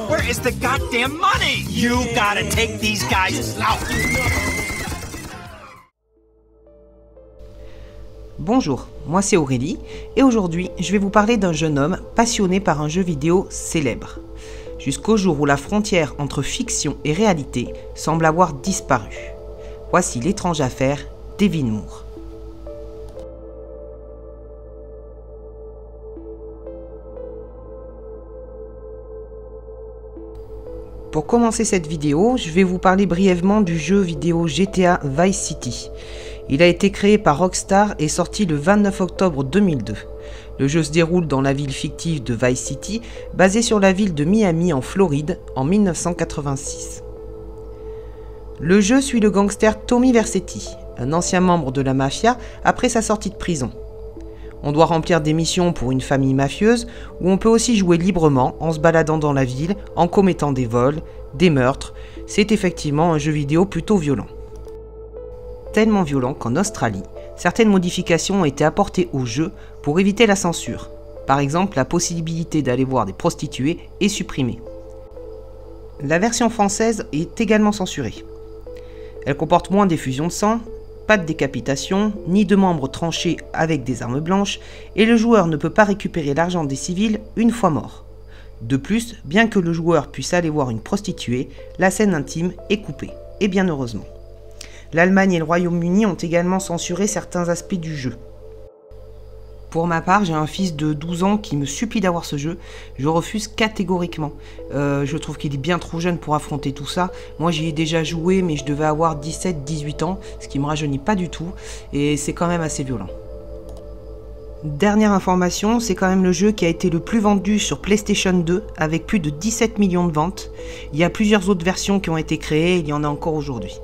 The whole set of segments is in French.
Where is the goddamn money? You gotta take these guys out. Bonjour, moi c'est Aurélie et aujourd'hui je vais vous parler d'un jeune homme passionné par un jeu vidéo célèbre. Jusqu'au jour où la frontière entre fiction et réalité semble avoir disparu. Voici l'étrange affaire Devin Moore. Pour commencer cette vidéo, je vais vous parler brièvement du jeu vidéo GTA Vice City. Il a été créé par Rockstar et sorti le 29 octobre 2002. Le jeu se déroule dans la ville fictive de Vice City, basée sur la ville de Miami en Floride en 1986. Le jeu suit le gangster Tommy Vercetti, un ancien membre de la mafia après sa sortie de prison. On doit remplir des missions pour une famille mafieuse où on peut aussi jouer librement en se baladant dans la ville, en commettant des vols, des meurtres. C'est effectivement un jeu vidéo plutôt violent. Tellement violent qu'en Australie, certaines modifications ont été apportées au jeu pour éviter la censure. Par exemple, la possibilité d'aller voir des prostituées est supprimée. La version française est également censurée. Elle comporte moins d'effusions de sang, pas de décapitation, ni de membres tranchés avec des armes blanches, et le joueur ne peut pas récupérer l'argent des civils une fois mort. De plus, bien que le joueur puisse aller voir une prostituée, la scène intime est coupée, et bien heureusement. L'Allemagne et le Royaume-Uni ont également censuré certains aspects du jeu. Pour ma part, j'ai un fils de 12 ans qui me supplie d'avoir ce jeu. Je refuse catégoriquement. Je trouve qu'il est bien trop jeune pour affronter tout ça. Moi, j'y ai déjà joué, mais je devais avoir 17-18 ans, ce qui me rajeunit pas du tout. Et c'est quand même assez violent. Dernière information, c'est quand même le jeu qui a été le plus vendu sur PlayStation 2, avec plus de 17 millions de ventes. Il y a plusieurs autres versions qui ont été créées, il y en a encore aujourd'hui.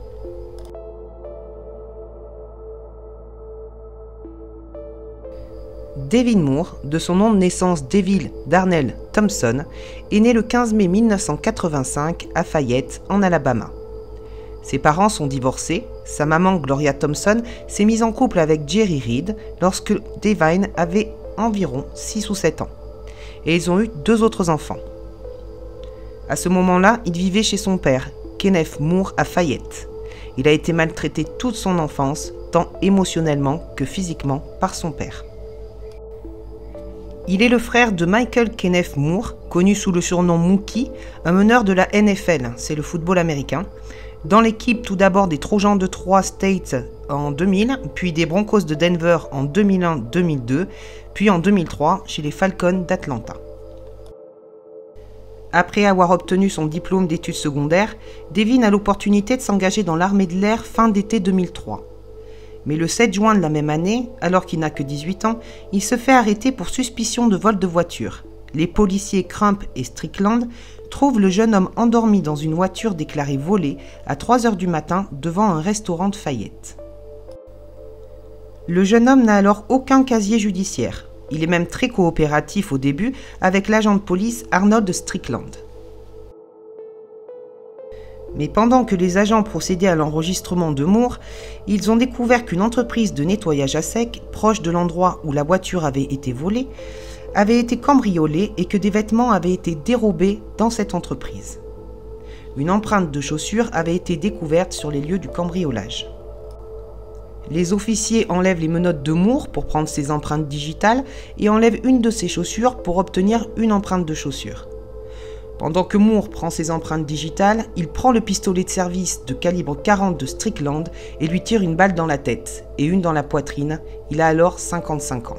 Devin Moore, de son nom de naissance Devil Darnell Thompson, est né le 15 mai 1985 à Fayette, en Alabama. Ses parents sont divorcés, sa maman Gloria Thompson s'est mise en couple avec Jerry Reed lorsque Devin avait environ 6 ou 7 ans, et ils ont eu 2 autres enfants. À ce moment-là, il vivait chez son père, Kenneth Moore, à Fayette. Il a été maltraité toute son enfance, tant émotionnellement que physiquement, par son père. Il est le frère de Michael Kenneth Moore, connu sous le surnom Mookie, un meneur de la NFL, c'est le football américain, dans l'équipe tout d'abord des Trojans de Troy State en 2000, puis des Broncos de Denver en 2001-2002, puis en 2003 chez les Falcons d'Atlanta. Après avoir obtenu son diplôme d'études secondaires, Devin a l'opportunité de s'engager dans l'armée de l'air fin d'été 2003. Mais le 7 juin de la même année, alors qu'il n'a que 18 ans, il se fait arrêter pour suspicion de vol de voiture. Les policiers Crump et Strickland trouvent le jeune homme endormi dans une voiture déclarée volée à 3 h du matin devant un restaurant de Fayette. Le jeune homme n'a alors aucun casier judiciaire. Il est même très coopératif au début avec l'agent de police Arnold Strickland. Mais pendant que les agents procédaient à l'enregistrement de Moore, ils ont découvert qu'une entreprise de nettoyage à sec, proche de l'endroit où la voiture avait été volée, avait été cambriolée et que des vêtements avaient été dérobés dans cette entreprise. Une empreinte de chaussure avait été découverte sur les lieux du cambriolage. Les officiers enlèvent les menottes de Moore pour prendre ses empreintes digitales et enlèvent une de ses chaussures pour obtenir une empreinte de chaussure. Pendant que Moore prend ses empreintes digitales, il prend le pistolet de service de calibre 40 de Strickland et lui tire une balle dans la tête et une dans la poitrine. Il a alors 55 ans.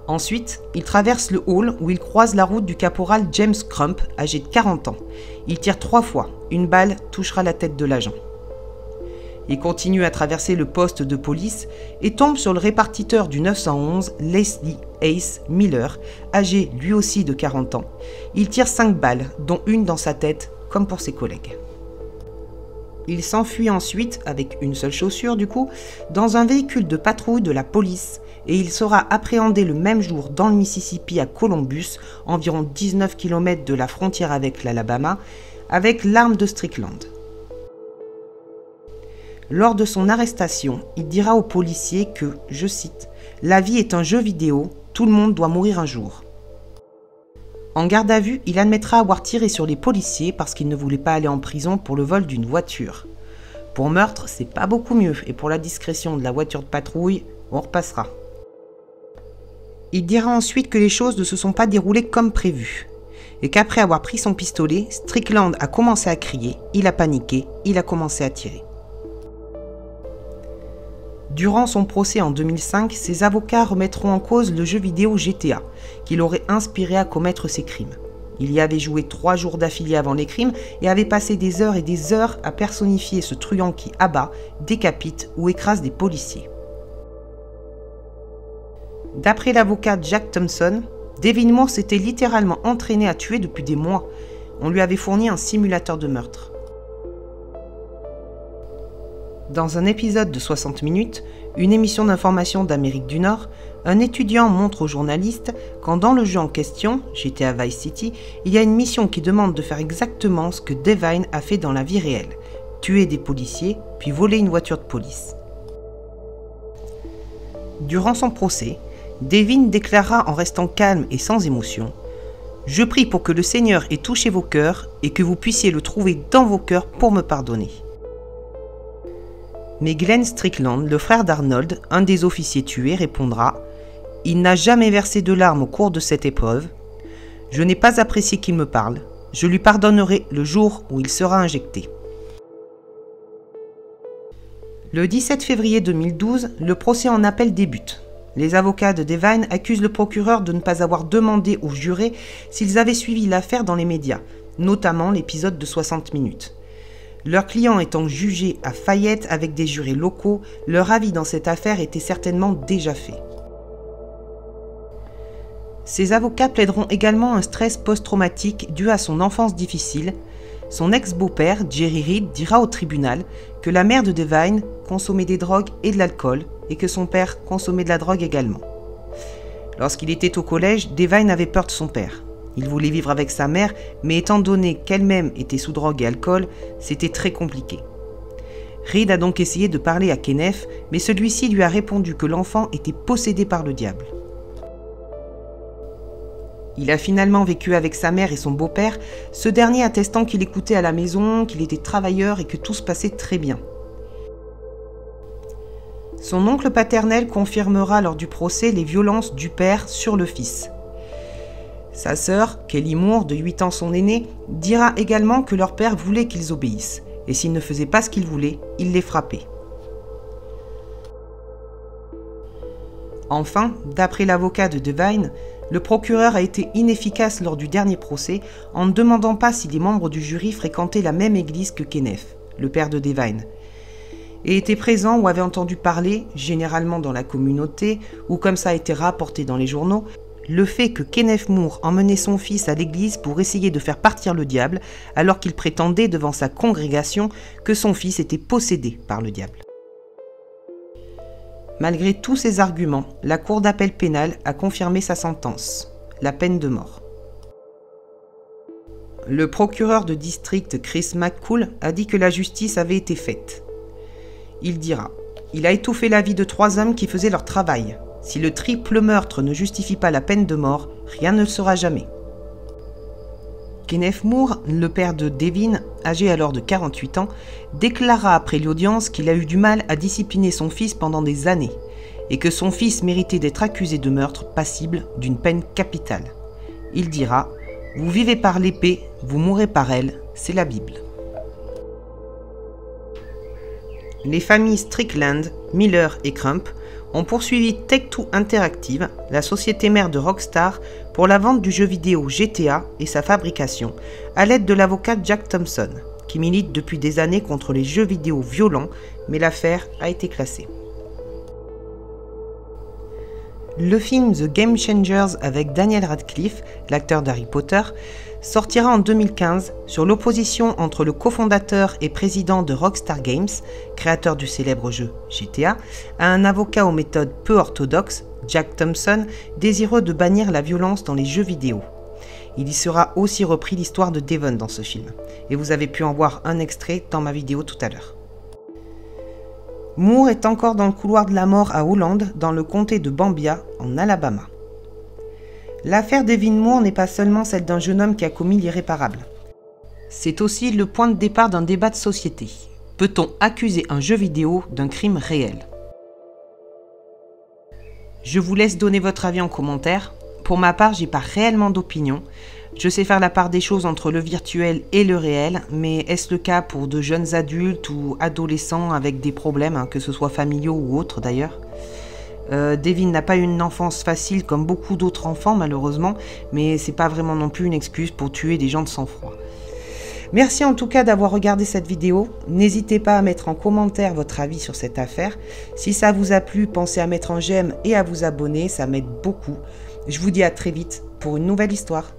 Ensuite, il traverse le hall où il croise la route du caporal James Crump, âgé de 40 ans. Il tire 3 fois. Une balle touchera la tête de l'agent. Il continue à traverser le poste de police et tombe sur le répartiteur du 911, Leslie Ace Miller, âgé lui aussi de 40 ans. Il tire 5 balles, dont une dans sa tête, comme pour ses collègues. Il s'enfuit ensuite, avec une seule chaussure du coup, dans un véhicule de patrouille de la police et il sera appréhendé le même jour dans le Mississippi à Columbus, environ 19 km de la frontière avec l'Alabama, avec l'arme de Strickland. Lors de son arrestation, il dira aux policiers que, je cite, « La vie est un jeu vidéo, tout le monde doit mourir un jour ». En garde à vue, il admettra avoir tiré sur les policiers parce qu'il ne voulait pas aller en prison pour le vol d'une voiture. Pour meurtre, c'est pas beaucoup mieux, et pour la discrétion de la voiture de patrouille, on repassera. Il dira ensuite que les choses ne se sont pas déroulées comme prévu, et qu'après avoir pris son pistolet, Strickland a commencé à crier, il a paniqué, il a commencé à tirer. Durant son procès en 2005, ses avocats remettront en cause le jeu vidéo GTA, qui l'aurait inspiré à commettre ces crimes. Il y avait joué 3 jours d'affilée avant les crimes et avait passé des heures et des heures à personnifier ce truand qui abat, décapite ou écrase des policiers. D'après l'avocat Jack Thompson, Devin Moore s'était littéralement entraîné à tuer depuis des mois. On lui avait fourni un simulateur de meurtre. Dans un épisode de 60 minutes, une émission d'information d'Amérique du Nord, un étudiant montre aux journalistes qu'en dans le jeu en question, GTA Vice City, il y a une mission qui demande de faire exactement ce que Devine a fait dans la vie réelle, tuer des policiers, puis voler une voiture de police. Durant son procès, Devin déclara en restant calme et sans émotion « Je prie pour que le Seigneur ait touché vos cœurs et que vous puissiez le trouver dans vos cœurs pour me pardonner. » Mais Glenn Strickland, le frère d'Arnold, un des officiers tués, répondra « Il n'a jamais versé de larmes au cours de cette épreuve. Je n'ai pas apprécié qu'il me parle. Je lui pardonnerai le jour où il sera injecté. » Le 17 février 2012, le procès en appel débute. Les avocats de Devine accusent le procureur de ne pas avoir demandé aux jurés s'ils avaient suivi l'affaire dans les médias, notamment l'épisode de 60 minutes. Leur client étant jugé à Fayette avec des jurés locaux, leur avis dans cette affaire était certainement déjà fait. Ces avocats plaideront également un stress post-traumatique dû à son enfance difficile. Son ex-beau-père, Jerry Reed, dira au tribunal que la mère de Devine consommait des drogues et de l'alcool et que son père consommait de la drogue également. Lorsqu'il était au collège, Devine avait peur de son père. Il voulait vivre avec sa mère, mais étant donné qu'elle-même était sous drogue et alcool, c'était très compliqué. Reed a donc essayé de parler à Kenneth, mais celui-ci lui a répondu que l'enfant était possédé par le diable. Il a finalement vécu avec sa mère et son beau-père, ce dernier attestant qu'il écoutait à la maison, qu'il était travailleur et que tout se passait très bien. Son oncle paternel confirmera lors du procès les violences du père sur le fils. Sa sœur, Kelly Moore, de 8 ans son aînée, dira également que leur père voulait qu'ils obéissent, et s'ils ne faisaient pas ce qu'ils voulaient, il les frappait. Enfin, d'après l'avocat de Devine, le procureur a été inefficace lors du dernier procès en ne demandant pas si des membres du jury fréquentaient la même église que Kenneth, le père de Devine, et étaient présents ou avaient entendu parler, généralement dans la communauté, ou comme ça a été rapporté dans les journaux, le fait que Kenneth Moore emmenait son fils à l'église pour essayer de faire partir le diable, alors qu'il prétendait devant sa congrégation que son fils était possédé par le diable. Malgré tous ces arguments, la Cour d'appel pénal a confirmé sa sentence, la peine de mort. Le procureur de district Chris McCool a dit que la justice avait été faite. Il dira « Il a étouffé la vie de 3 hommes qui faisaient leur travail. Si le triple meurtre ne justifie pas la peine de mort, rien ne le sera jamais. » Kenneth Moore, le père de Devin, âgé alors de 48 ans, déclara après l'audience qu'il a eu du mal à discipliner son fils pendant des années et que son fils méritait d'être accusé de meurtre passible d'une peine capitale. Il dira « Vous vivez par l'épée, vous mourrez par elle, c'est la Bible. » Les familles Strickland, Miller et Crump ont poursuivi Take-Two Interactive, la société mère de Rockstar, pour la vente du jeu vidéo GTA et sa fabrication, à l'aide de l'avocat Jack Thompson, qui milite depuis des années contre les jeux vidéo violents, mais l'affaire a été classée. Le film The Game Changers avec Daniel Radcliffe, l'acteur d'Harry Potter, sortira en 2015 sur l'opposition entre le cofondateur et président de Rockstar Games, créateur du célèbre jeu GTA, à un avocat aux méthodes peu orthodoxes, Jack Thompson, désireux de bannir la violence dans les jeux vidéo. Il y sera aussi repris l'histoire de Devon dans ce film, et vous avez pu en voir un extrait dans ma vidéo tout à l'heure. Moore est encore dans le couloir de la mort à Holland, dans le comté de Bambia, en Alabama. L'affaire Devin Moore n'est pas seulement celle d'un jeune homme qui a commis l'irréparable. C'est aussi le point de départ d'un débat de société. Peut-on accuser un jeu vidéo d'un crime réel? Je vous laisse donner votre avis en commentaire. Pour ma part, j'ai pas réellement d'opinion. Je sais faire la part des choses entre le virtuel et le réel, mais est-ce le cas pour de jeunes adultes ou adolescents avec des problèmes, que ce soit familiaux ou autres d'ailleurs? Devin n'a pas eu une enfance facile comme beaucoup d'autres enfants malheureusement, mais c'est pas vraiment non plus une excuse pour tuer des gens de sang-froid. Merci en tout cas d'avoir regardé cette vidéo. N'hésitez pas à mettre en commentaire votre avis sur cette affaire. Si ça vous a plu, pensez à mettre un j'aime et à vous abonner, ça m'aide beaucoup. Je vous dis à très vite pour une nouvelle histoire.